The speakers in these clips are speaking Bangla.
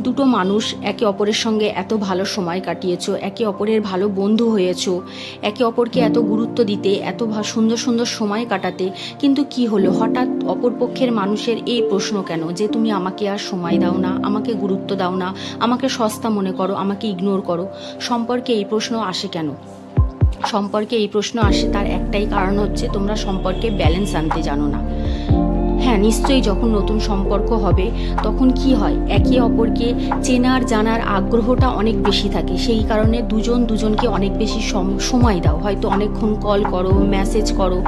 দুটো মানুষ একে অপরের সঙ্গে এত ভালো সময় কাটিয়েছো, একে অপরের ভালো বন্ধু হয়েছো, একে অপরকে এত গুরুত্ব দিতে, এত সুন্দর সুন্দর সময় কাটাতে, কিন্তু কি হলো হঠাৎ অপরপক্ষের মানুষের এই প্রশ্ন কেন যে তুমি আমাকে আর সময় দাও না, আমাকে গুরুত্ব দাও না, আমাকে সস্তা মনে করো, আমাকে ইগনোর করো। সম্পর্কে এই প্রশ্ন আসে কেন? সম্পর্কে এই প্রশ্ন আসে তার একটাই কারণ হচ্ছে তোমরা সম্পর্কে ব্যালেন্স আনতে জানো না। হ্যাঁ, নিশ্চয়ই যখন নতুন সম্পর্ক হবে তখন কি হয়, একে অপরকে চেনার জানার আগ্রহটা অনেক বেশি থাকে, সেই কারণে দুজন দুজনকে অনেক বেশি সময় দাও, হয়তো অনেকক্ষণ কল করো, মেসেজ করো,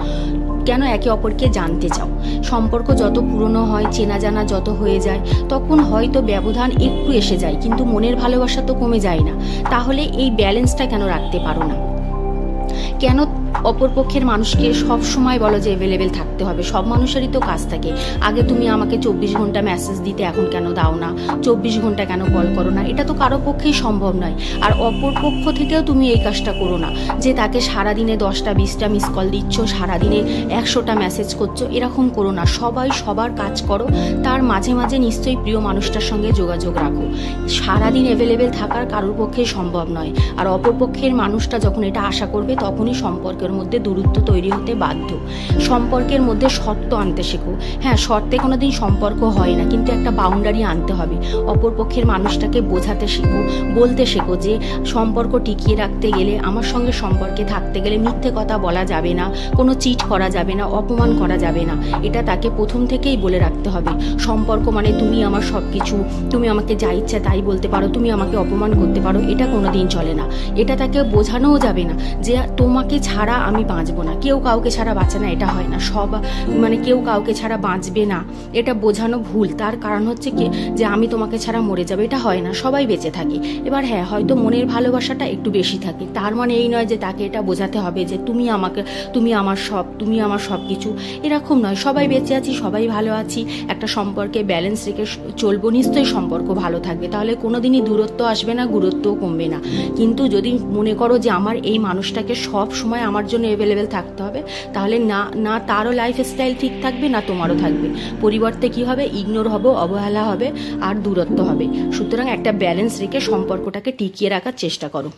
কেন একে অপরকে জানতে চাও। সম্পর্ক যত পুরনো হয়, চেনা জানা যত হয়ে যায়, তখন হয়তো ব্যবধান একটু এসে যায়, কিন্তু মনের ভালোবাসা তো কমে যায় না। তাহলে এই ব্যালেন্সটা কেন রাখতে পারো না? কেন অপরপক্ষের মানুষকে সব সময় বলো যে অ্যাভেলেবেল থাকতে হবে? সব মানুষেরই তো কাজ থাকে। আগে তুমি আমাকে 24 ঘন্টা মেসেজ দিতে, এখন কেন দাও না? 24 ঘন্টা কেন কল করো না? এটা তো কারো পক্ষেই সম্ভব নয়। আর অপরপক্ষ থেকেও তুমি এই কাজটা করো না যে তাকে সারাদিনে 10টা 20টা মিস কল দিচ্ছ, সারাদিনে 100টা মেসেজ করছো, এরকম করো না। সবাই সবার কাজ করো, তার মাঝে মাঝে নিশ্চয়ই প্রিয় মানুষটার সঙ্গে যোগাযোগ রাখো। সারাদিন অ্যাভেলেবেল থাকার কারোর পক্ষেই সম্ভব নয়। আর অপরপক্ষের মানুষটা যখন এটা আশা করবে তখনই সম্পর্কের মধ্যে দূরত্ব তৈরি হতে বাধ্য। সম্পর্কের মধ্যে শর্ত আনতে শেখো। হ্যাঁ, শর্তে কোনোদিন সম্পর্ক হয় না, কিন্তু একটা বাউন্ডারি আনতে হবে। অপরপক্ষের মানুষটাকে বোঝাতে শেখো, বলতে শেখো যে সম্পর্ক টিকিয়ে রাখতে গেলে, আমার সঙ্গে সম্পর্কে থাকতে গেলে মিথ্যে কথা বলা যাবে না, কোনো চিট করা যাবে না, অপমান করা যাবে না। এটা তাকে প্রথম থেকেই বলে রাখতে হবে। সম্পর্ক মানে তুমি আমার সব কিছু, তুমি আমাকে যা ইচ্ছা তাই বলতে পারো, তুমি আমাকে অপমান করতে পারো, এটা কোনোদিন চলে না। এটা তাকে বোঝানোও যাবে না যে তোমাকে ছাড়া আমি বাঁচবো না, কেউ কাউকে ছাড়া বাঁচে না, এটা হয় না। কেউ কাউকে ছাড়া বাঁচবে না, এটা বোঝানো ভুল। তার কারণ হচ্ছে কি যে আমি তোমাকে ছাড়া মরে যাবে, এটা হয় না, সবাই বেঁচে থাকে। এবার হ্যাঁ, হয়তো মনের ভালোবাসাটা একটু বেশি থাকে, তার মানে এই নয় যে তাকে এটা বোঝাতে হবে যে তুমি আমার সব, তুমি আমার সব কিছু, এরকম নয়। সবাই বেঁচে আছি, সবাই ভালো আছি, একটা সম্পর্কে ব্যালেন্স রেখে চলবো, নিশ্চয়ই সম্পর্ক ভালো থাকবে। তাহলে কোনোদিনই দূরত্ব আসবে না, গুরুত্বও কমবে না। কিন্তু যদি মনে করো যে আমার এই মানুষটাকে সব সময় আমার জন্য অ্যাভেলেবেল থাকতে হবে, তাহলে না তারও লাইফস্টাইল ঠিক থাকবে, না তোমারও থাকবে। পরিবর্তে কি হবে? ইগনোর হবে, অবহেলা হবে, আর দূরত্ব হবে। সুতরাং একটা ব্যালেন্স রেখে সম্পর্কটাকে টিকিয়ে রাখার চেষ্টা করো।